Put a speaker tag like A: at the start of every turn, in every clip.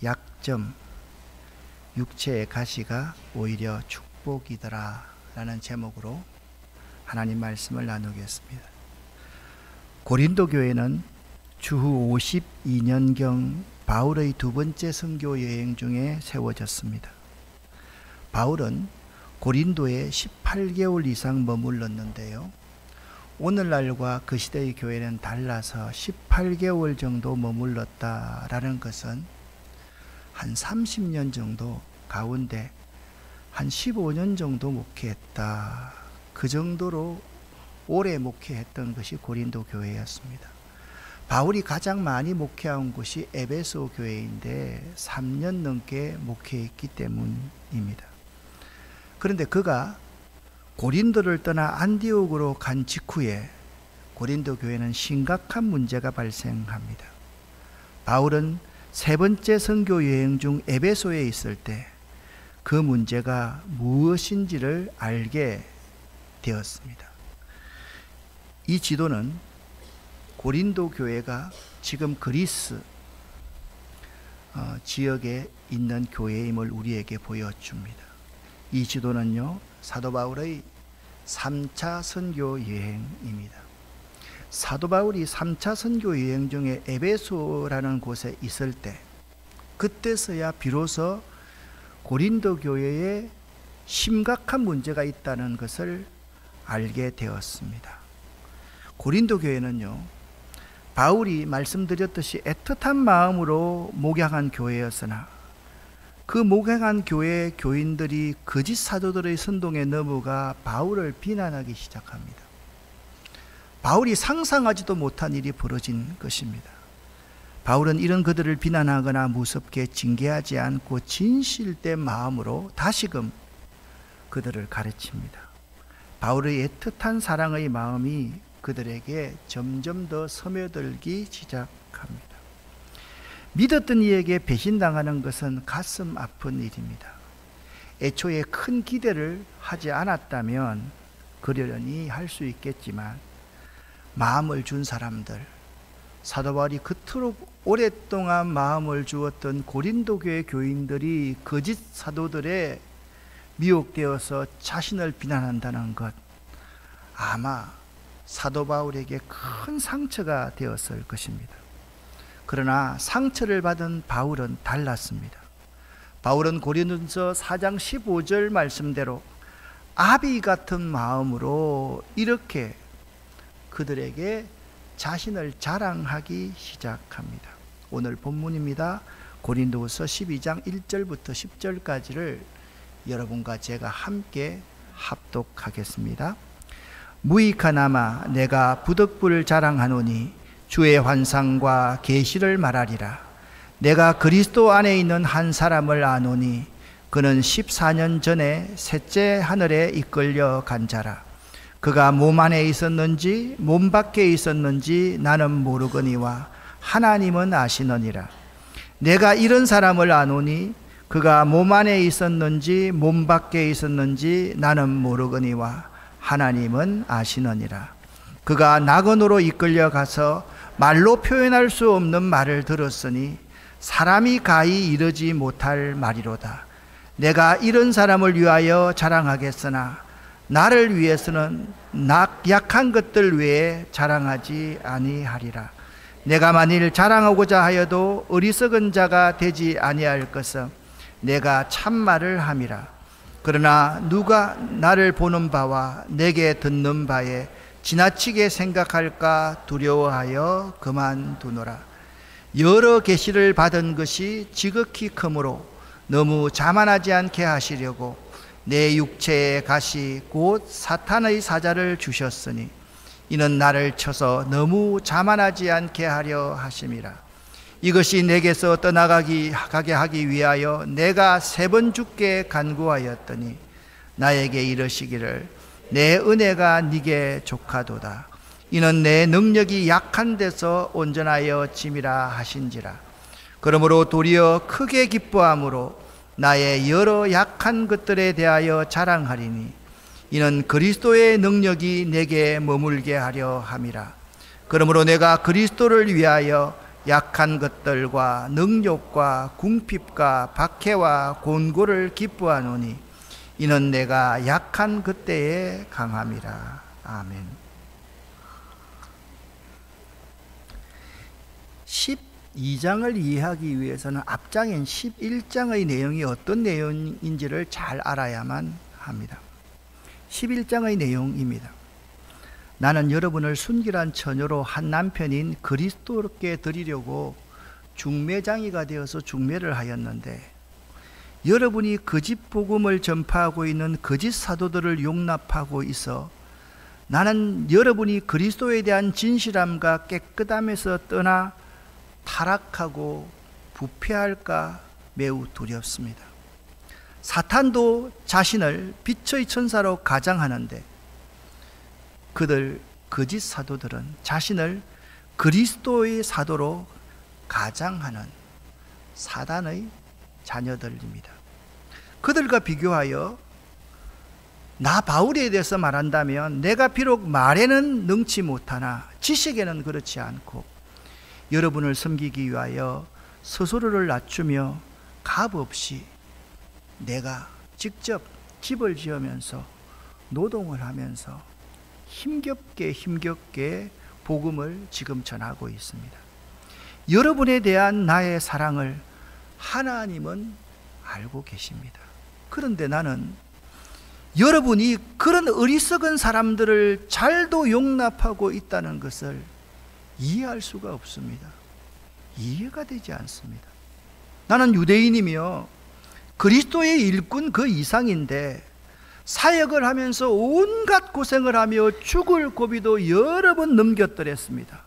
A: 약점, 육체의 가시가 오히려 축복이더라 라는 제목으로 하나님 말씀을 나누겠습니다. 고린도 교회는 주후 52년경 바울의 두 번째 선교 여행 중에 세워졌습니다. 바울은 고린도에 18개월 이상 머물렀는데요. 오늘날과 그 시대의 교회는 달라서 18개월 정도 머물렀다라는 것은 한 30년 정도 가운데 한 15년 정도 목회했다. 그 정도로 오래 목회했던 것이 고린도 교회였습니다. 바울이 가장 많이 목회한 곳이 에베소 교회인데 3년 넘게 목회했기 때문입니다. 그런데 그가 고린도를 떠나 안디옥으로 간 직후에 고린도 교회는 심각한 문제가 발생합니다. 바울은 세 번째 선교 여행 중 에베소에 있을 때 그 문제가 무엇인지를 알게 되었습니다. 이 지도는 고린도 교회가 지금 그리스 지역에 있는 교회임을 우리에게 보여줍니다. 이 지도는요, 사도 바울의 3차 선교 여행입니다. 사도 바울이 3차 선교 여행 중에 에베소라는 곳에 있을 때 그때서야 비로소 고린도 교회에 심각한 문제가 있다는 것을 알게 되었습니다. 고린도 교회는요, 바울이 말씀드렸듯이 애틋한 마음으로 목양한 교회였으나 그 목양한 교회 교인들이 거짓 사도들의 선동에 넘어가 바울을 비난하기 시작합니다. 바울이 상상하지도 못한 일이 벌어진 것입니다. 바울은 이런 그들을 비난하거나 무섭게 징계하지 않고 진실된 마음으로 다시금 그들을 가르칩니다. 바울의 애틋한 사랑의 마음이 그들에게 점점 더 스며들기 시작합니다. 믿었던 이에게 배신당하는 것은 가슴 아픈 일입니다. 애초에 큰 기대를 하지 않았다면 그러려니 할 수 있겠지만 마음을 준 사람들, 사도 바울이 그토록 오랫동안 마음을 주었던 고린도 교회 교인들이 거짓 사도들에 미혹되어서 자신을 비난한다는 것, 아마 사도 바울에게 큰 상처가 되었을 것입니다. 그러나 상처를 받은 바울은 달랐습니다. 바울은 고린도서 4장 15절 말씀대로 아비 같은 마음으로 이렇게 그들에게 자신을 자랑하기 시작합니다. 오늘 본문입니다. 고린도서 12장 1절부터 10절까지를 여러분과 제가 함께 합독하겠습니다. 무익하나마 내가 부득불 자랑하노니 주의 환상과 계시를 말하리라. 내가 그리스도 안에 있는 한 사람을 아노니 그는 14년 전에 셋째 하늘에 이끌려 간 자라. 그가 몸 안에 있었는지 몸 밖에 있었는지 나는 모르거니와 하나님은 아시느니라. 내가 이런 사람을 아노니 그가 몸 안에 있었는지 몸 밖에 있었는지 나는 모르거니와 하나님은 아시느니라. 그가 낙원으로 이끌려 가서 말로 표현할 수 없는 말을 들었으니 사람이 가히 이르지 못할 말이로다. 내가 이런 사람을 위하여 자랑하겠으나 나를 위해서는 약한 것들 외에 자랑하지 아니하리라. 내가 만일 자랑하고자 하여도 어리석은 자가 되지 아니할 것은 내가 참말을 함이라. 그러나 누가 나를 보는 바와 내게 듣는 바에 지나치게 생각할까 두려워하여 그만두노라. 여러 계시를 받은 것이 지극히 크므로 너무 자만하지 않게 하시려고 내 육체의 가시 곧 사탄의 사자를 주셨으니 이는 나를 쳐서 너무 자만하지 않게 하려 하심이라. 이것이 내게서 떠나가게 하기 위하여 내가 3번 죽게 간구하였더니 나에게 이르시기를 내 은혜가 네게 족하도다. 이는 내 능력이 약한 데서 온전하여 짐이라 하신지라. 그러므로 도리어 크게 기뻐함으로 나의 여러 약한 것들에 대하여 자랑하리니 이는 그리스도의 능력이 내게 머물게 하려 함이라. 그러므로 내가 그리스도를 위하여 약한 것들과 능욕과 궁핍과 박해와 곤고를 기뻐하노니 이는 내가 약한 그때에 강함이라. 아멘. 12장을 이해하기 위해서는 앞장인 11장의 내용이 어떤 내용인지를 잘 알아야만 합니다. 11장의 내용입니다. 나는 여러분을 순결한 처녀로 한 남편인 그리스도께 드리려고 중매장이가 되어서 중매를 하였는데 여러분이 거짓 복음을 전파하고 있는 거짓 사도들을 용납하고 있어 나는 여러분이 그리스도에 대한 진실함과 깨끗함에서 떠나 타락하고 부패할까 매우 두렵습니다. 사탄도 자신을 빛의 천사로 가장하는데 그들 거짓 사도들은 자신을 그리스도의 사도로 가장하는 사단의 자녀들입니다. 그들과 비교하여 나 바울에 대해서 말한다면 내가 비록 말에는 능치 못하나 지식에는 그렇지 않고 여러분을 섬기기 위하여 스스로를 낮추며 값없이 내가 직접 집을 지으면서 노동을 하면서 힘겹게 복음을 지금 전하고 있습니다. 여러분에 대한 나의 사랑을 하나님은 알고 계십니다. 그런데 나는 여러분이 그런 어리석은 사람들을 잘도 용납하고 있다는 것을 이해할 수가 없습니다. 이해가 되지 않습니다. 나는 유대인이며 그리스도의 일꾼 그 이상인데 사역을 하면서 온갖 고생을 하며 죽을 고비도 여러 번 넘겼더랬습니다.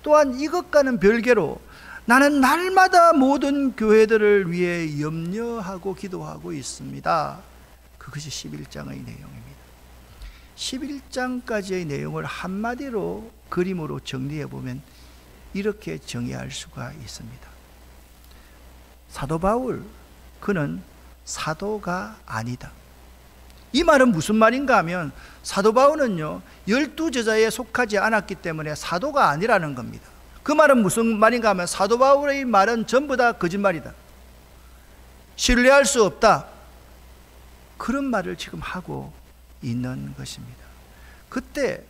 A: 또한 이것과는 별개로 나는 날마다 모든 교회들을 위해 염려하고 기도하고 있습니다. 그것이 11장의 내용입니다. 11장까지의 내용을 한마디로 그림으로 정리해 보면 이렇게 정의할 수가 있습니다. 사도 바울, 그는 사도가 아니다. 이 말은 무슨 말인가 하면 사도 바울은요 12제자에 속하지 않았기 때문에 사도가 아니라는 겁니다. 그 말은 무슨 말인가 하면 사도 바울의 말은 전부 다 거짓말이다, 신뢰할 수 없다, 그런 말을 지금 하고 있는 것입니다. 그때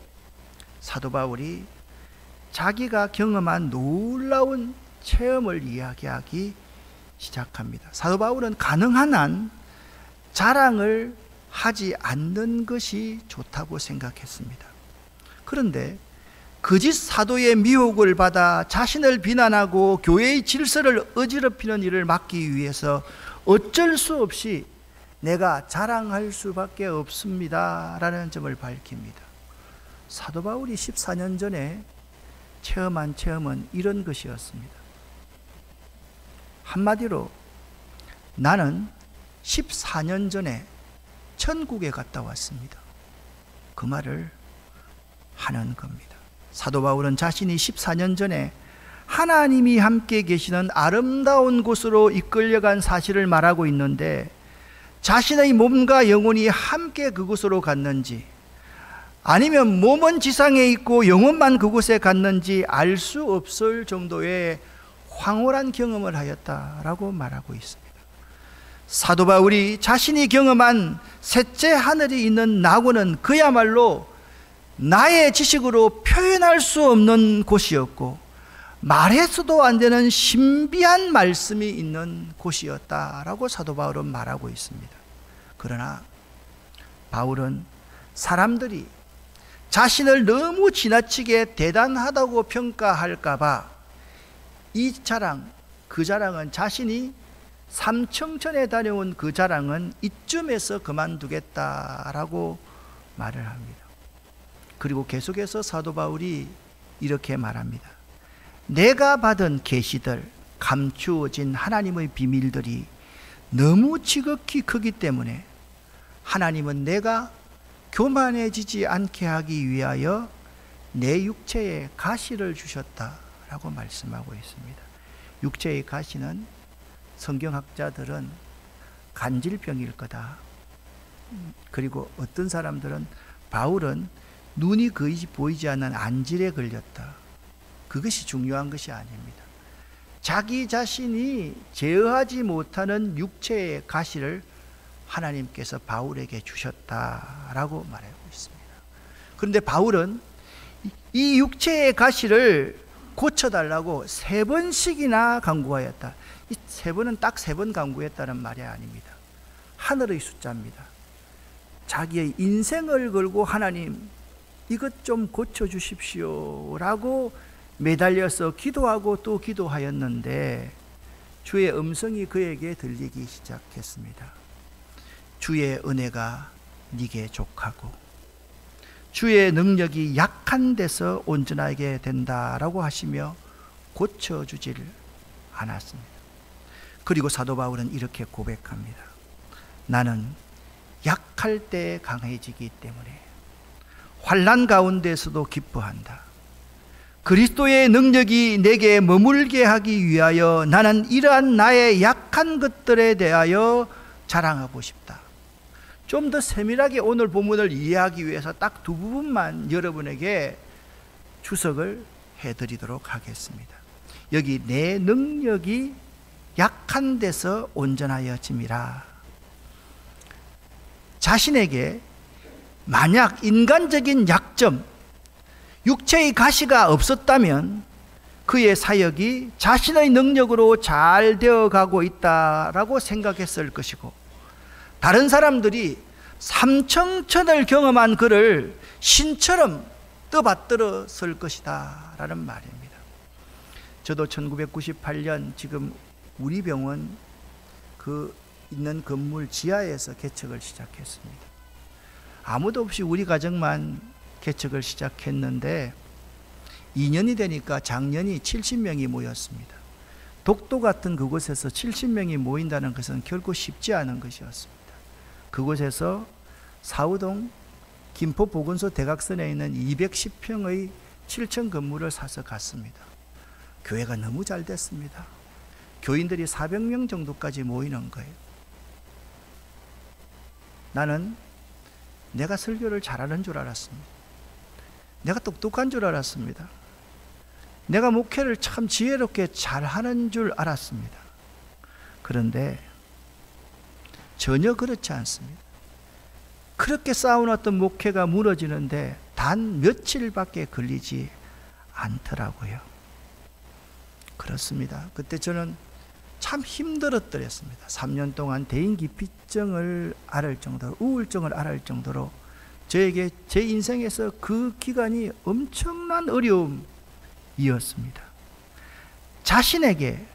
A: 사도 바울이 자기가 경험한 놀라운 체험을 이야기하기 시작합니다. 사도 바울은 가능한 한 자랑을 하지 않는 것이 좋다고 생각했습니다. 그런데 거짓 사도의 미혹을 받아 자신을 비난하고 교회의 질서를 어지럽히는 일을 막기 위해서 어쩔 수 없이 내가 자랑할 수밖에 없습니다 라는 점을 밝힙니다. 사도 바울이 14년 전에 체험한 체험은 이런 것이었습니다. 한마디로 나는 14년 전에 천국에 갔다 왔습니다, 그 말을 하는 겁니다. 사도 바울은 자신이 14년 전에 하나님이 함께 계시는 아름다운 곳으로 이끌려간 사실을 말하고 있는데 자신의 몸과 영혼이 함께 그곳으로 갔는지 아니면 몸은 지상에 있고 영혼만 그곳에 갔는지 알 수 없을 정도의 황홀한 경험을 하였다라고 말하고 있습니다. 사도 바울이 자신이 경험한 셋째 하늘이 있는 낙원은 그야말로 나의 지식으로 표현할 수 없는 곳이었고 말해서도 안 되는 신비한 말씀이 있는 곳이었다라고 사도 바울은 말하고 있습니다. 그러나 바울은 사람들이 자신을 너무 지나치게 대단하다고 평가할까봐 이 자랑, 그 자랑은 자신이 삼청천에 다녀온 그 자랑은 이쯤에서 그만두겠다라고 말을 합니다. 그리고 계속해서 사도 바울이 이렇게 말합니다. 내가 받은 계시들, 감추어진 하나님의 비밀들이 너무 지극히 크기 때문에 하나님은 내가 교만해지지 않게 하기 위하여 내 육체에 가시를 주셨다라고 말씀하고 있습니다. 육체의 가시는 성경학자들은 간질병일 거다. 그리고 어떤 사람들은 바울은 눈이 거의 보이지 않는 안질에 걸렸다. 그것이 중요한 것이 아닙니다. 자기 자신이 제어하지 못하는 육체의 가시를 하나님께서 바울에게 주셨다라고 말하고 있습니다. 그런데 바울은 이 육체의 가시를 고쳐달라고 3번씩이나 간구하였다. 이 3번은 딱 3번 간구했다는 말이 아닙니다. 하늘의 숫자입니다. 자기의 인생을 걸고 하나님 이것 좀 고쳐주십시오 라고 매달려서 기도하고 또 기도하였는데 주의 음성이 그에게 들리기 시작했습니다. 주의 은혜가 네게 족하고 주의 능력이 약한 데서 온전하게 된다라고 하시며 고쳐주질 않았습니다. 그리고 사도 바울은 이렇게 고백합니다. 나는 약할 때 강해지기 때문에 환난 가운데서도 기뻐한다. 그리스도의 능력이 내게 머물게 하기 위하여 나는 이러한 나의 약한 것들에 대하여 자랑하고 싶다. 좀 더 세밀하게 오늘 본문을 이해하기 위해서 딱 2부분만 여러분에게 주석을 해드리도록 하겠습니다. 여기 내 능력이 약한 데서 온전하여짐이라. 자신에게 만약 인간적인 약점, 육체의 가시가 없었다면 그의 사역이 자신의 능력으로 잘 되어가고 있다라고 생각했을 것이고, 다른 사람들이 삼청천을 경험한 그를 신처럼 떠받들었을 것이다 라는 말입니다. 저도 1998년 지금 우리 병원 그 있는 건물 지하에서 개척을 시작했습니다. 아무도 없이 우리 가정만 개척을 시작했는데 2년이 되니까 작년이 70명이 모였습니다. 독도 같은 그곳에서 70명이 모인다는 것은 결코 쉽지 않은 것이었습니다. 그곳에서 사우동 김포보건소 대각선에 있는 210평의 7층 건물을 사서 갔습니다. 교회가 너무 잘 됐습니다. 교인들이 400명 정도까지 모이는 거예요. 나는 내가 설교를 잘하는 줄 알았습니다. 내가 똑똑한 줄 알았습니다. 내가 목회를 참 지혜롭게 잘하는 줄 알았습니다. 그런데 전혀 그렇지 않습니다. 그렇게 쌓아놨던 목회가 무너지는데 단 며칠밖에 걸리지 않더라고요. 그렇습니다. 그때 저는 참 힘들었더랬습니다. 3년 동안 대인기피증을 앓을 정도로, 우울증을 앓을 정도로 저에게 제 인생에서 그 기간이 엄청난 어려움이었습니다. 자신에게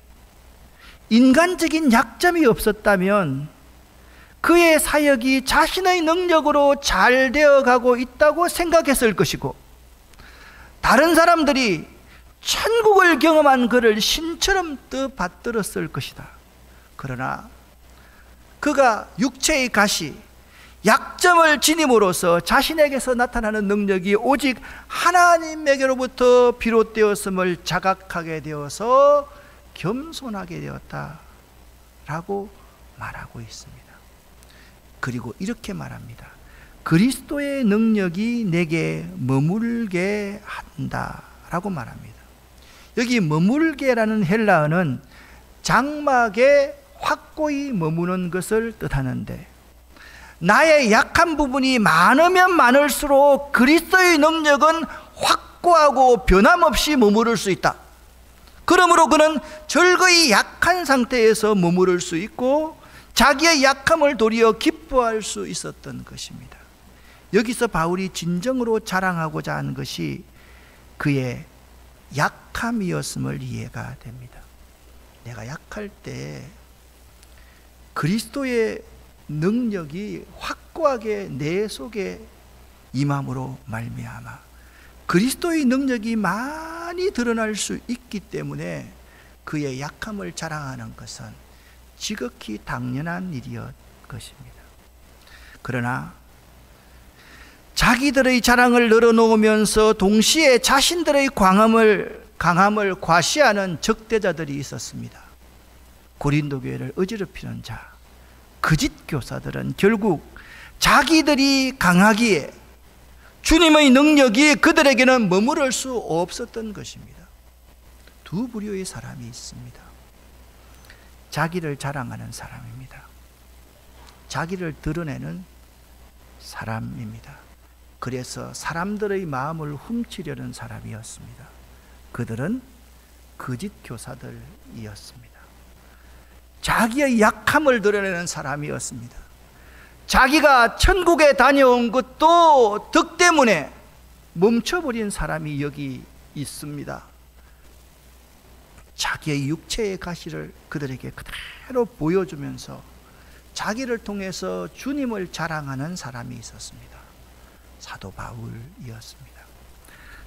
A: 인간적인 약점이 없었다면 그의 사역이 자신의 능력으로 잘 되어가고 있다고 생각했을 것이고, 다른 사람들이 천국을 경험한 그를 신처럼 떠받들었을 것이다. 그러나 그가 육체의 가시, 약점을 지님으로써 자신에게서 나타나는 능력이 오직 하나님에게로부터 비롯되었음을 자각하게 되어서 겸손하게 되었다라고 말하고 있습니다. 그리고 이렇게 말합니다. 그리스도의 능력이 내게 머물게 한다라고 말합니다. 여기 머물게라는 헬라어는 장막에 확고히 머무는 것을 뜻하는데, 나의 약한 부분이 많으면 많을수록 그리스도의 능력은 확고하고 변함없이 머무를 수 있다. 그러므로 그는 절거히 약한 상태에서 머무를 수 있고 자기의 약함을 도리어 기뻐할 수 있었던 것입니다. 여기서 바울이 진정으로 자랑하고자 하는 것이 그의 약함이었음을 이해가 됩니다. 내가 약할 때 그리스도의 능력이 확고하게 내 속에 임함으로 말미암아 그리스도의 능력이 많이 드러날 수 있기 때문에 그의 약함을 자랑하는 것은 지극히 당연한 일이었 것입니다. 그러나 자기들의 자랑을 늘어놓으면서 동시에 자신들의 강함을 과시하는 적대자들이 있었습니다. 고린도 교회를 어지럽히는 자, 거짓 교사들은 결국 자기들이 강하기에 주님의 능력이 그들에게는 머무를 수 없었던 것입니다. 두 부류의 사람이 있습니다. 자기를 자랑하는 사람입니다. 자기를 드러내는 사람입니다. 그래서 사람들의 마음을 훔치려는 사람이었습니다. 그들은 거짓 교사들이었습니다. 자기의 약함을 드러내는 사람이었습니다. 자기가 천국에 다녀온 것도 덕 때문에 멈춰버린 사람이 여기 있습니다. 자기의 육체의 가시를 그들에게 그대로 보여주면서 자기를 통해서 주님을 자랑하는 사람이 있었습니다. 사도 바울이었습니다.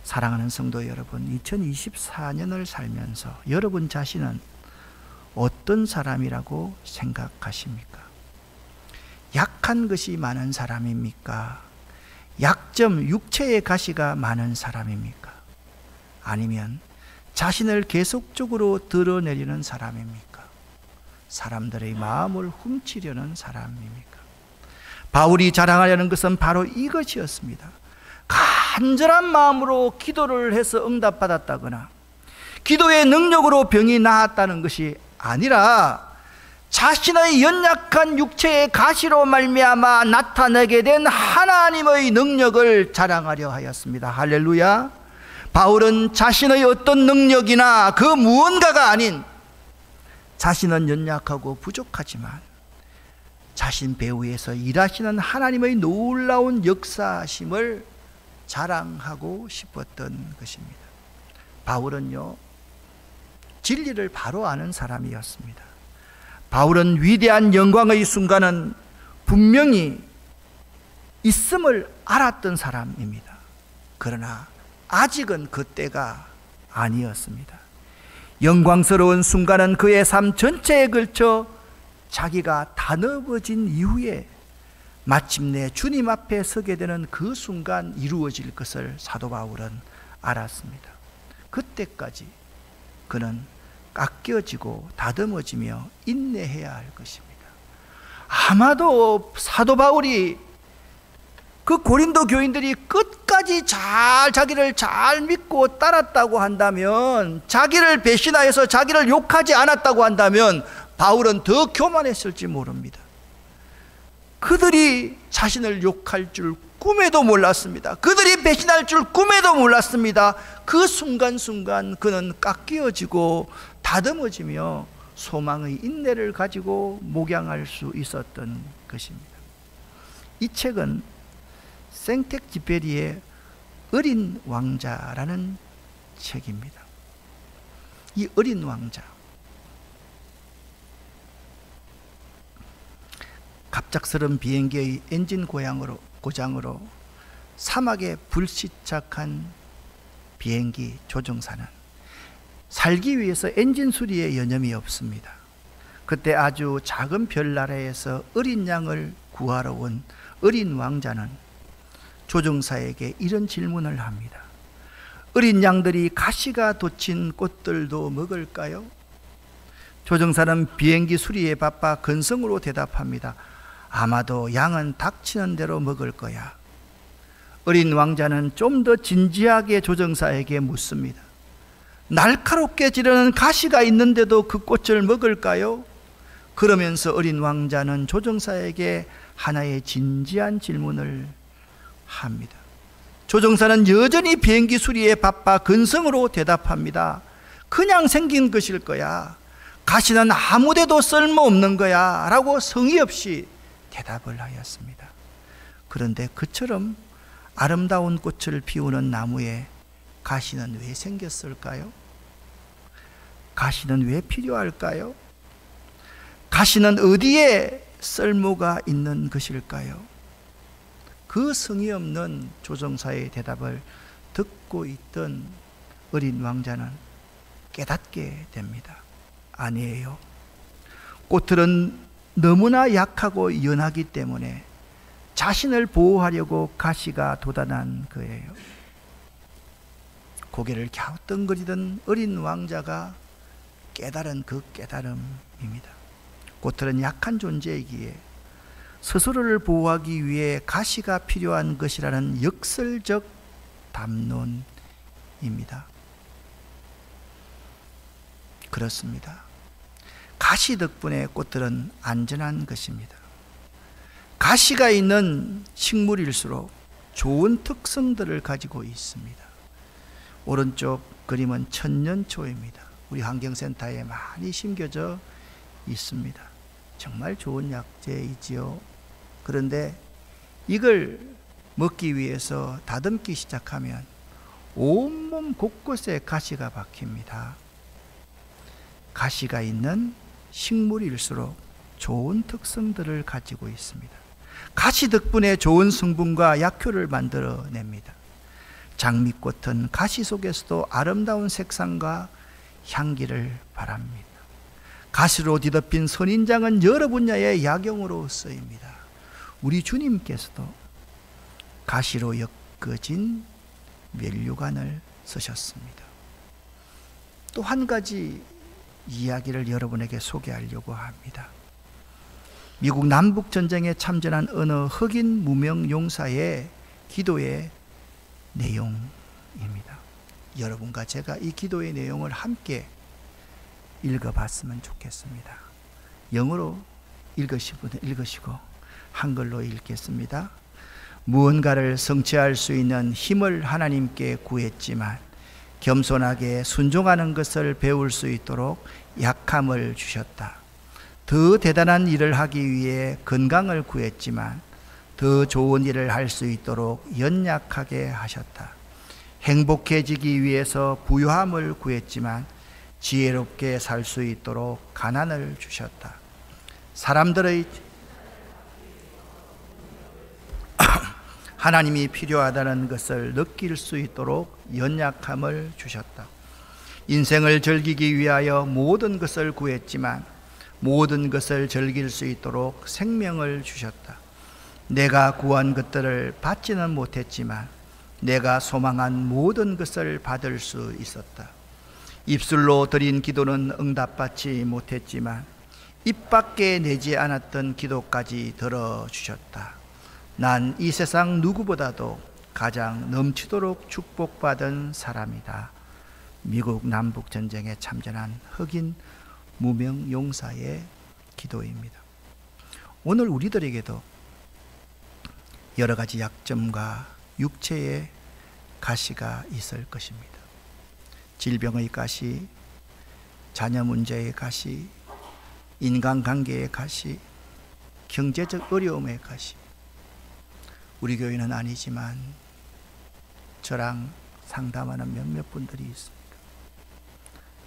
A: 사랑하는 성도 여러분, 2024년을 살면서 여러분 자신은 어떤 사람이라고 생각하십니까? 약한 것이 많은 사람입니까? 약점, 육체의 가시가 많은 사람입니까? 아니면 자신을 계속적으로 드러내려는 사람입니까? 사람들의 마음을 훔치려는 사람입니까? 바울이 자랑하려는 것은 바로 이것이었습니다. 간절한 마음으로 기도를 해서 응답받았다거나 기도의 능력으로 병이 나았다는 것이 아니라 자신의 연약한 육체의 가시로 말미암아 나타내게 된 하나님의 능력을 자랑하려 하였습니다. 할렐루야. 바울은 자신의 어떤 능력이나 그 무언가가 아닌, 자신은 연약하고 부족하지만 자신 배후에서 일하시는 하나님의 놀라운 역사심을 자랑하고 싶었던 것입니다. 바울은요, 진리를 바로 아는 사람이었습니다. 바울은 위대한 영광의 순간은 분명히 있음을 알았던 사람입니다. 그러나 아직은 그때가 아니었습니다. 영광스러운 순간은 그의 삶 전체에 걸쳐 자기가 다 넓어진 이후에 마침내 주님 앞에 서게 되는 그 순간 이루어질 것을 사도 바울은 알았습니다. 그때까지 그는 깎여지고 다듬어지며 인내해야 할 것입니다. 아마도 사도 바울이 그 고린도 교인들이 끝까지 자기를 잘 믿고 따랐다고 한다면, 자기를 배신하여서 자기를 욕하지 않았다고 한다면 바울은 더 교만했을지 모릅니다. 그들이 자신을 욕할 줄 꿈에도 몰랐습니다. 그들이 배신할 줄 꿈에도 몰랐습니다. 그 순간순간 그는 깎여지고 다듬어지며 소망의 인내를 가지고 목양할 수 있었던 것입니다. 이 책은 생텍쥐페리의 어린 왕자라는 책입니다. 이 어린 왕자, 갑작스런 비행기의 엔진 고장으로 사막에 불시착한 비행기 조종사는 살기 위해서 엔진 수리에 여념이 없습니다. 그때 아주 작은 별나라에서 어린 양을 구하러 온 어린 왕자는 조종사에게 이런 질문을 합니다. 어린 양들이 가시가 돋친 꽃들도 먹을까요? 조종사는 비행기 수리에 바빠 근성으로 대답합니다. 아마도 양은 닥치는 대로 먹을 거야. 어린 왕자는 좀 더 진지하게 조종사에게 묻습니다. 날카롭게 지르는 가시가 있는데도 그 꽃을 먹을까요? 그러면서 어린 왕자는 조종사에게 하나의 진지한 질문을 합니다. 조종사는 여전히 비행기 수리에 바빠 근성으로 대답합니다. 그냥 생긴 것일 거야. 가시는 아무데도 쓸모없는 거야 라고 성의 없이 대답을 하였습니다. 그런데 그처럼 아름다운 꽃을 피우는 나무에 가시는 왜 생겼을까요? 가시는 왜 필요할까요? 가시는 어디에 쓸모가 있는 것일까요? 그 성의 없는 조종사의 대답을 듣고 있던 어린 왕자는 깨닫게 됩니다. 아니에요. 꽃들은 너무나 약하고 연하기 때문에 자신을 보호하려고 가시가 돋아난 거예요. 고개를 갸우뚱거리던 어린 왕자가 깨달은 그 깨달음입니다. 꽃들은 약한 존재이기에 스스로를 보호하기 위해 가시가 필요한 것이라는 역설적 담론입니다. 그렇습니다. 가시 덕분에 꽃들은 안전한 것입니다. 가시가 있는 식물일수록 좋은 특성들을 가지고 있습니다. 오른쪽 그림은 천년초입니다. 우리 환경센터에 많이 심겨져 있습니다. 정말 좋은 약재이지요. 그런데 이걸 먹기 위해서 다듬기 시작하면 온몸 곳곳에 가시가 박힙니다. 가시가 있는 식물일수록 좋은 특성들을 가지고 있습니다. 가시 덕분에 좋은 성분과 약효를 만들어냅니다. 장미꽃은 가시 속에서도 아름다운 색상과 향기를 바랍니다. 가시로 뒤덮인 선인장은 여러 분야의 약용으로 쓰입니다. 우리 주님께서도 가시로 엮어진 면류관을 쓰셨습니다. 또 한 가지 이야기를 여러분에게 소개하려고 합니다. 미국 남북전쟁에 참전한 어느 흑인 무명 용사의 기도의 내용입니다. 여러분과 제가 이 기도의 내용을 함께 읽어봤으면 좋겠습니다. 영어로 읽으신 분은 읽으시고 한글로 읽겠습니다. 무언가를 성취할 수 있는 힘을 하나님께 구했지만 겸손하게 순종하는 것을 배울 수 있도록 약함을 주셨다. 더 대단한 일을 하기 위해 건강을 구했지만 더 좋은 일을 할 수 있도록 연약하게 하셨다. 행복해지기 위해서 부유함을 구했지만 지혜롭게 살 수 있도록 가난을 주셨다. 사람들의 하나님이 필요하다는 것을 느낄 수 있도록 연약함을 주셨다. 인생을 즐기기 위하여 모든 것을 구했지만 모든 것을 즐길 수 있도록 생명을 주셨다. 내가 구한 것들을 받지는 못했지만 내가 소망한 모든 것을 받을 수 있었다. 입술로 드린 기도는 응답받지 못했지만 입 밖에 내지 않았던 기도까지 들어주셨다. 난 이 세상 누구보다도 가장 넘치도록 축복받은 사람이다. 미국 남북전쟁에 참전한 흑인 무명 용사의 기도입니다. 오늘 우리들에게도 여러 가지 약점과 육체의 가시가 있을 것입니다. 질병의 가시, 자녀 문제의 가시, 인간관계의 가시, 경제적 어려움의 가시. 우리 교회는 아니지만 저랑 상담하는 몇몇 분들이 있습니다.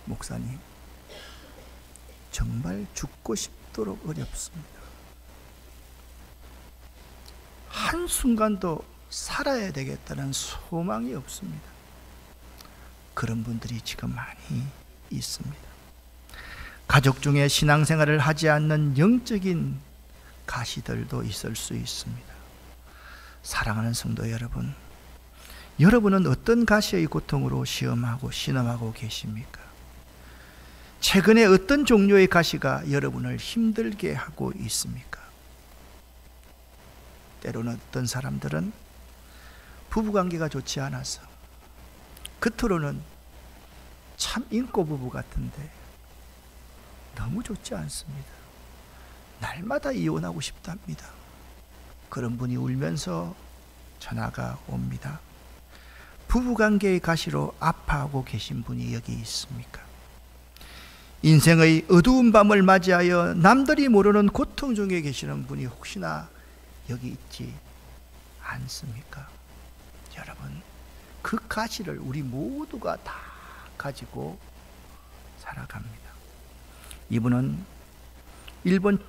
A: 목사님, 정말 죽고 싶도록 어렵습니다. 한순간도 살아야 되겠다는 소망이 없습니다. 그런 분들이 지금 많이 있습니다. 가족 중에 신앙생활을 하지 않는 영적인 가시들도 있을 수 있습니다. 사랑하는 성도 여러분, 여러분은 어떤 가시의 고통으로 신음하고 계십니까? 최근에 어떤 종류의 가시가 여러분을 힘들게 하고 있습니까? 때로는 어떤 사람들은 부부관계가 좋지 않아서 겉으로는 참 인고 부부 같은데 너무 좋지 않습니다. 날마다 이혼하고 싶답니다. 그런 분이 울면서 전화가 옵니다. 부부관계의 가시로 아파하고 계신 분이 여기 있습니까? 인생의 어두운 밤을 맞이하여 남들이 모르는 고통 중에 계시는 분이 혹시나 여기 있지 않습니까? 여러분, 그 가시를 우리 모두가 다 가지고 살아갑니다. 이분은 일본에서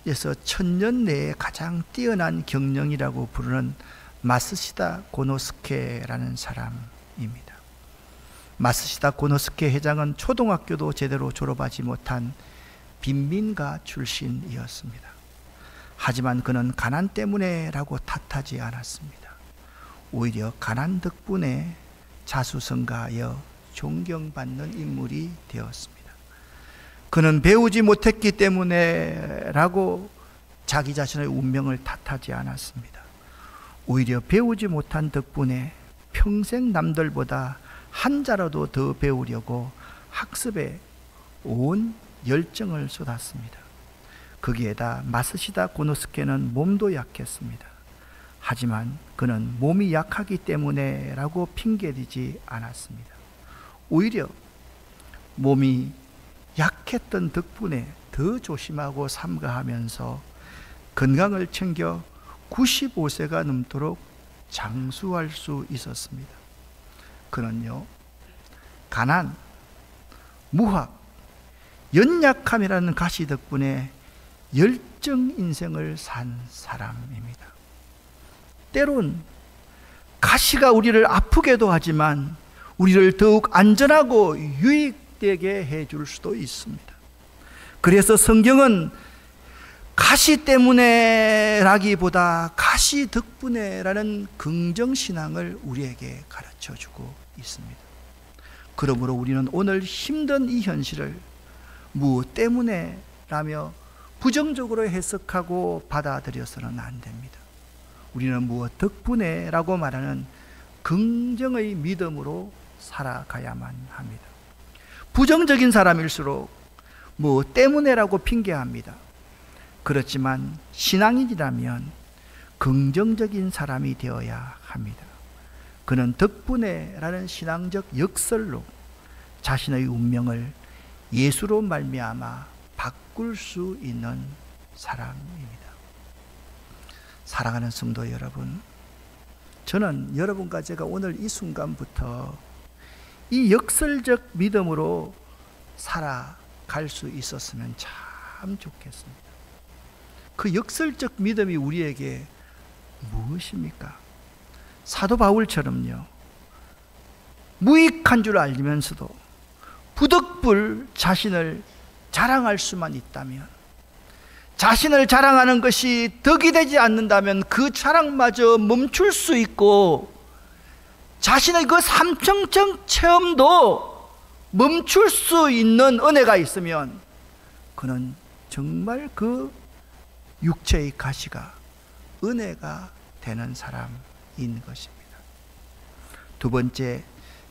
A: 1000년 내에 가장 뛰어난 경영이라고 부르는 마쓰시다 고노스케라는 사람입니다. 마쓰시다 고노스케 회장은 초등학교도 제대로 졸업하지 못한 빈민가 출신이었습니다. 하지만 그는 가난 때문에라고 탓하지 않았습니다. 오히려 가난 덕분에 자수성가하여 존경받는 인물이 되었습니다. 그는 배우지 못했기 때문에라고 자기 자신의 운명을 탓하지 않았습니다. 오히려 배우지 못한 덕분에 평생 남들보다 한자라도 더 배우려고 학습에 온 열정을 쏟았습니다. 거기에다 마스시다 고노스케는 몸도 약했습니다. 하지만 그는 몸이 약하기 때문에 라고 핑계대지 않았습니다. 오히려 몸이 약했던 덕분에 더 조심하고 삼가하면서 건강을 챙겨 95세가 넘도록 장수할 수 있었습니다. 그는요, 가난, 무학, 연약함이라는 가시 덕분에 열정 인생을 산 사람입니다. 때론 가시가 우리를 아프게도 하지만 우리를 더욱 안전하고 유익되게 해줄 수도 있습니다. 그래서 성경은 가시 때문에 라기보다 가시 덕분에 라는 긍정신앙을 우리에게 가르쳐주고 있습니다. 그러므로 우리는 오늘 힘든 이 현실을 무엇 때문에 라며 부정적으로 해석하고 받아들여서는 안 됩니다. 우리는 무엇 덕분에 라고 말하는 긍정의 믿음으로 살아가야만 합니다. 부정적인 사람일수록 무엇 때문에라고 핑계합니다. 그렇지만 신앙인이라면 긍정적인 사람이 되어야 합니다. 그는 덕분에라는 신앙적 역설로 자신의 운명을 예수로 말미암아 바꿀 수 있는 사람입니다. 사랑하는 성도 여러분, 저는 여러분과 제가 오늘 이 순간부터 이 역설적 믿음으로 살아갈 수 있었으면 참 좋겠습니다. 그 역설적 믿음이 우리에게 무엇입니까? 사도 바울처럼요, 무익한 줄 알면서도 부득불 자신을 자랑할 수만 있다면, 자신을 자랑하는 것이 덕이 되지 않는다면 그 자랑마저 멈출 수 있고, 자신의 그 삼청청 체험도 멈출 수 있는 은혜가 있으면 그는 정말 그 육체의 가시가 은혜가 되는 사람인 것입니다. 두 번째,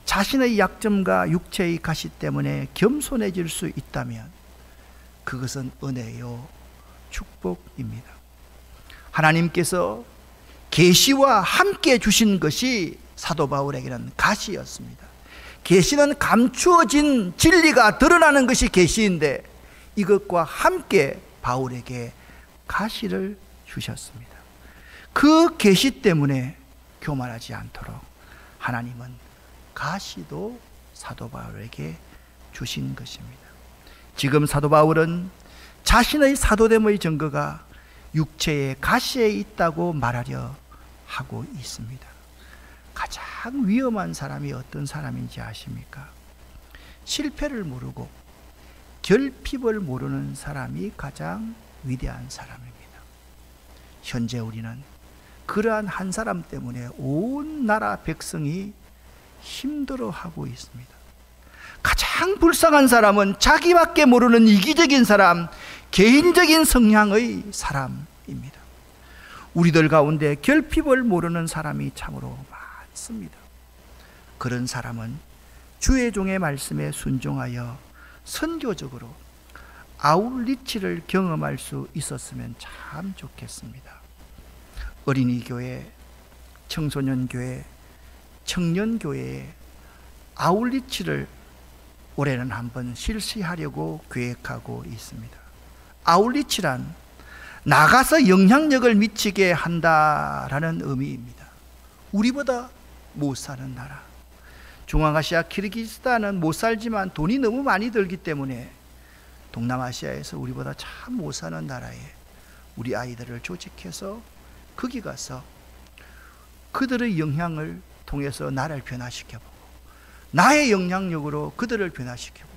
A: 자신의 약점과 육체의 가시 때문에 겸손해질 수 있다면 그것은 은혜요, 축복입니다. 하나님께서 계시와 함께 주신 것이 사도 바울에게는 가시였습니다. 계시는 감추어진 진리가 드러나는 것이 계시인데 이것과 함께 바울에게 가시를 주셨습니다. 그 계시 때문에 교만하지 않도록 하나님은 가시도 사도 바울에게 주신 것입니다. 지금 사도 바울은 자신의 사도됨의 증거가 육체의 가시에 있다고 말하려 하고 있습니다. 가장 위험한 사람이 어떤 사람인지 아십니까? 실패를 모르고 결핍을 모르는 사람이 가장 위대한 사람입니다. 현재 우리는 그러한 한 사람 때문에 온 나라 백성이 힘들어하고 있습니다. 가장 불쌍한 사람은 자기밖에 모르는 이기적인 사람, 개인적인 성향의 사람입니다. 우리들 가운데 결핍을 모르는 사람이 참으로 많습니다. 그런 사람은 주의 종의 말씀에 순종하여 선교적으로 아울리치를 경험할 수 있었으면 참 좋겠습니다. 어린이교회, 청소년교회, 청년교회에 아울리치를 올해는 한번 실시하려고 계획하고 있습니다. 아울리치란 나가서 영향력을 미치게 한다라는 의미입니다. 우리보다 못 사는 나라, 중앙아시아 키르기스탄은 못 살지만 돈이 너무 많이 들기 때문에 동남아시아에서 우리보다 참 못 사는 나라에 우리 아이들을 조직해서 거기 가서 그들의 영향을 통해서 나를 변화시켜보고 나의 영향력으로 그들을 변화시켜보고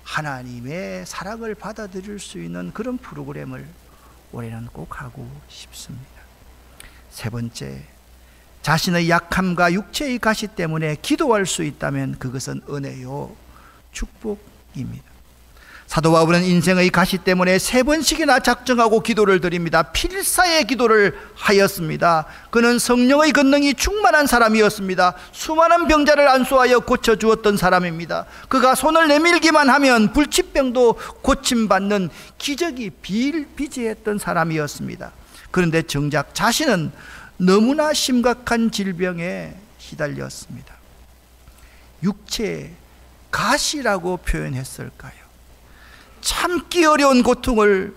A: 하나님의 사랑을 받아들일 수 있는 그런 프로그램을 올해는 꼭 하고 싶습니다. 세 번째, 자신의 약함과 육체의 가시 때문에 기도할 수 있다면 그것은 은혜요, 축복입니다. 사도 바울은 인생의 가시 때문에 3번씩이나 작정하고 기도를 드립니다. 필사의 기도를 하였습니다. 그는 성령의 권능이 충만한 사람이었습니다. 수많은 병자를 안수하여 고쳐주었던 사람입니다. 그가 손을 내밀기만 하면 불치병도 고침받는 기적이 비일비재했던 사람이었습니다. 그런데 정작 자신은 너무나 심각한 질병에 시달렸습니다. 육체의 가시라고 표현했을까요? 참기 어려운 고통을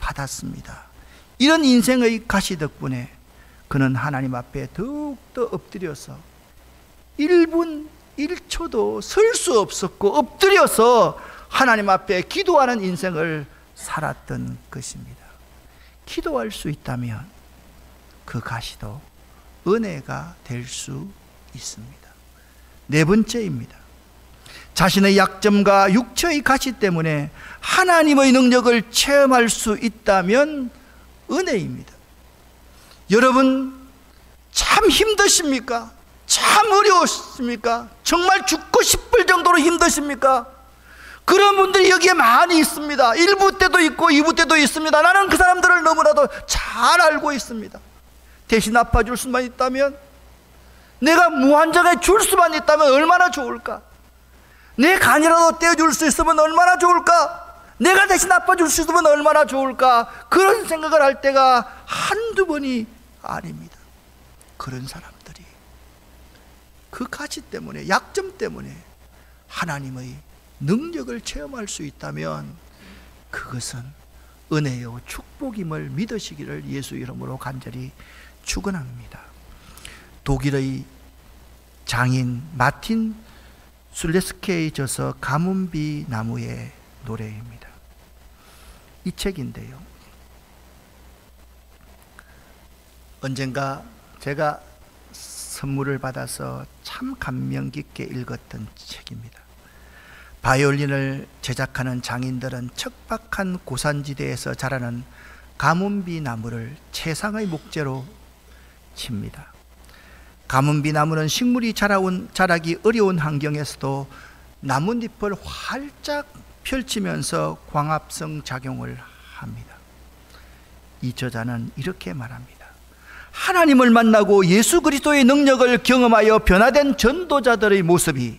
A: 받았습니다. 이런 인생의 가시 덕분에 그는 하나님 앞에 더욱더 엎드려서 1분 1초도 설 수 없었고 엎드려서 하나님 앞에 기도하는 인생을 살았던 것입니다. 기도할 수 있다면 그 가시도 은혜가 될 수 있습니다. 4번째입니다. 자신의 약점과 육체의 가시 때문에 하나님의 능력을 체험할 수 있다면 은혜입니다. 여러분, 참 힘드십니까? 참 어려우십니까? 정말 죽고 싶을 정도로 힘드십니까? 그런 분들이 여기에 많이 있습니다. 1부 때도 있고 2부 때도 있습니다. 나는 그 사람들을 너무나도 잘 알고 있습니다. 대신 아파줄 수만 있다면, 내가 무한정에 줄 수만 있다면 얼마나 좋을까? 내 간이라도 떼어줄 수 있으면 얼마나 좋을까? 내가 대신 아파줄 수 있으면 얼마나 좋을까? 그런 생각을 할 때가 한두 번이 아닙니다. 그런 사람들이 그 가치 때문에, 약점 때문에 하나님의 능력을 체험할 수 있다면 그것은 은혜요 축복임을 믿으시기를 예수 이름으로 간절히 축원합니다. 독일의 장인 마틴 술레스케의 저서 가뭄비 나무의 노래입니다. 이 책인데요, 언젠가 제가 선물을 받아서 참 감명 깊게 읽었던 책입니다. 바이올린을 제작하는 장인들은 척박한 고산지대에서 자라는 가뭄비 나무를 최상의 목재로 칩니다. 가뭄비 나무는 식물이 자라기 어려운 환경에서도 나뭇잎을 활짝 펼치면서 광합성 작용을 합니다. 이 저자는 이렇게 말합니다. 하나님을 만나고 예수 그리스도의 능력을 경험하여 변화된 전도자들의 모습이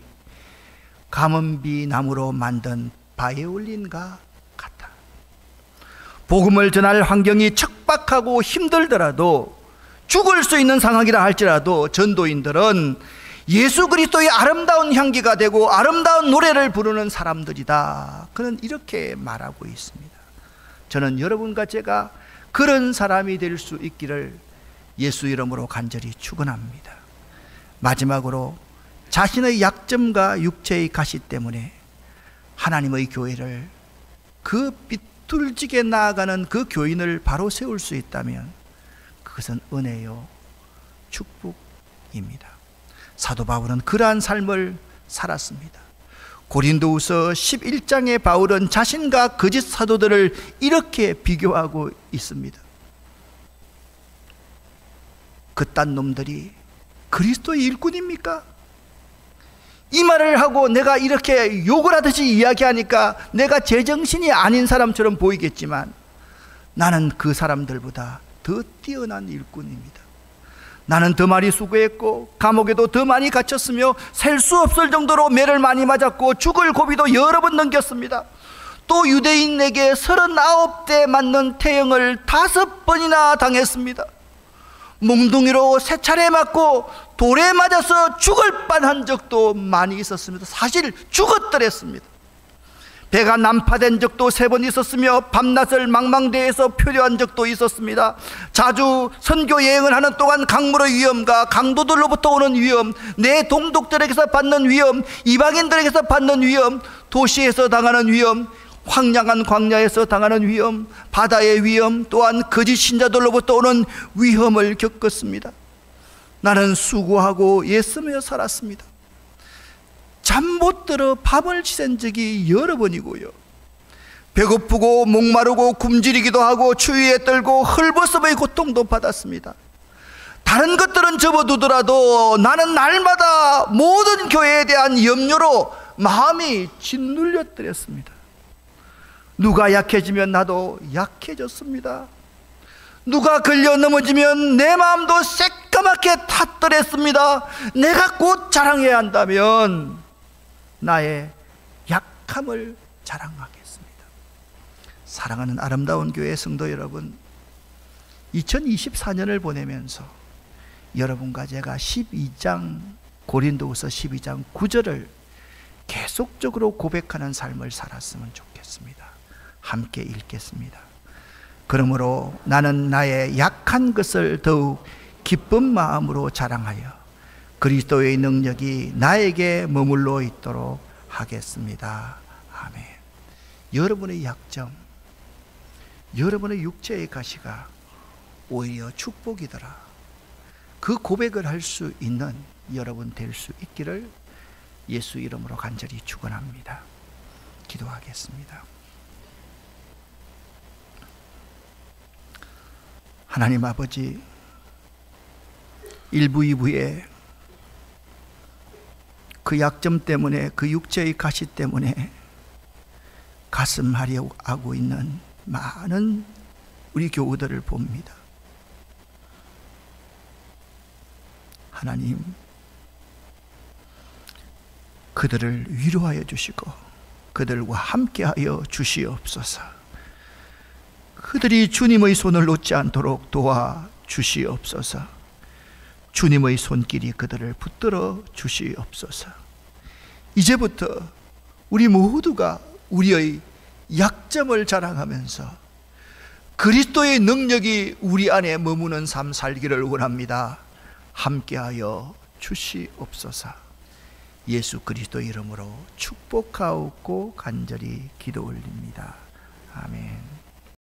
A: 가뭄비 나무로 만든 바이올린과 같다. 복음을 전할 환경이 척박하고 힘들더라도, 죽을 수 있는 상황이라 할지라도 전도인들은 예수 그리스도의 아름다운 향기가 되고 아름다운 노래를 부르는 사람들이다. 그는 이렇게 말하고 있습니다. 저는 여러분과 제가 그런 사람이 될 수 있기를 예수 이름으로 간절히 축원합니다. 마지막으로, 자신의 약점과 육체의 가시 때문에 하나님의 교회를, 그 비뚤지게 나아가는 그 교인을 바로 세울 수 있다면 그것은 은혜요 축복입니다. 사도 바울은 그러한 삶을 살았습니다. 고린도후서 11장의 바울은 자신과 거짓 사도들을 이렇게 비교하고 있습니다. 그딴 놈들이 그리스도의 일꾼입니까? 이 말을 하고 내가 이렇게 욕을 하듯이 이야기하니까 내가 제정신이 아닌 사람처럼 보이겠지만, 나는 그 사람들보다 더 뛰어난 일꾼입니다. 나는 더 많이 수고했고 감옥에도 더 많이 갇혔으며 셀 수 없을 정도로 매를 많이 맞았고 죽을 고비도 여러 번 넘겼습니다. 또 유대인에게 39대 맞는 태형을 5번이나 당했습니다. 몽둥이로 3차례 맞고 돌에 맞아서 죽을 뻔한 적도 많이 있었습니다. 사실 죽었더랬습니다. 배가 난파된 적도 3번 있었으며 밤낮을 망망대해서 표류한 적도 있었습니다. 자주 선교 여행을 하는 동안 강물의 위험과 강도들로부터 오는 위험, 내 동독들에게서 받는 위험, 이방인들에게서 받는 위험, 도시에서 당하는 위험, 황량한 광야에서 당하는 위험, 바다의 위험, 또한 거짓 신자들로부터 오는 위험을 겪었습니다. 나는 수고하고 애쓰며 살았습니다. 잠 못 들어 밤을 지샌 적이 여러 번이고요, 배고프고 목마르고 굶주리기도 하고 추위에 떨고 헐벗음의 고통도 받았습니다. 다른 것들은 접어두더라도 나는 날마다 모든 교회에 대한 염려로 마음이 짓눌렸더랬습니다. 누가 약해지면 나도 약해졌습니다. 누가 걸려 넘어지면 내 마음도 새까맣게 탔더랬습니다. 내가 곧 자랑해야 한다면 나의 약함을 자랑하겠습니다. 사랑하는 아름다운 교회 성도 여러분, 2024년을 보내면서 여러분과 제가 12장 고린도후서 12장 9절을 계속적으로 고백하는 삶을 살았으면 좋겠습니다. 함께 읽겠습니다. 그러므로 나는 나의 약한 것을 더욱 기쁜 마음으로 자랑하여 그리스도의 능력이 나에게 머물러 있도록 하겠습니다. 아멘. 여러분의 약점, 여러분의 육체의 가시가 오히려 축복이더라. 그 고백을 할 수 있는 여러분 될 수 있기를 예수 이름으로 간절히 축원합니다. 기도하겠습니다. 하나님 아버지, 1부, 2부에 그 약점 때문에, 그 육체의 가시 때문에 가슴앓이하고 있는 많은 우리 교우들을 봅니다. 하나님, 그들을 위로하여 주시고 그들과 함께하여 주시옵소서. 그들이 주님의 손을 놓지 않도록 도와주시옵소서. 주님의 손길이 그들을 붙들어 주시옵소서. 이제부터 우리 모두가 우리의 약점을 자랑하면서 그리스도의 능력이 우리 안에 머무는 삶 살기를 원합니다. 함께하여 주시옵소서. 예수 그리스도 이름으로 축복하옵고 간절히 기도 올립니다. 아멘.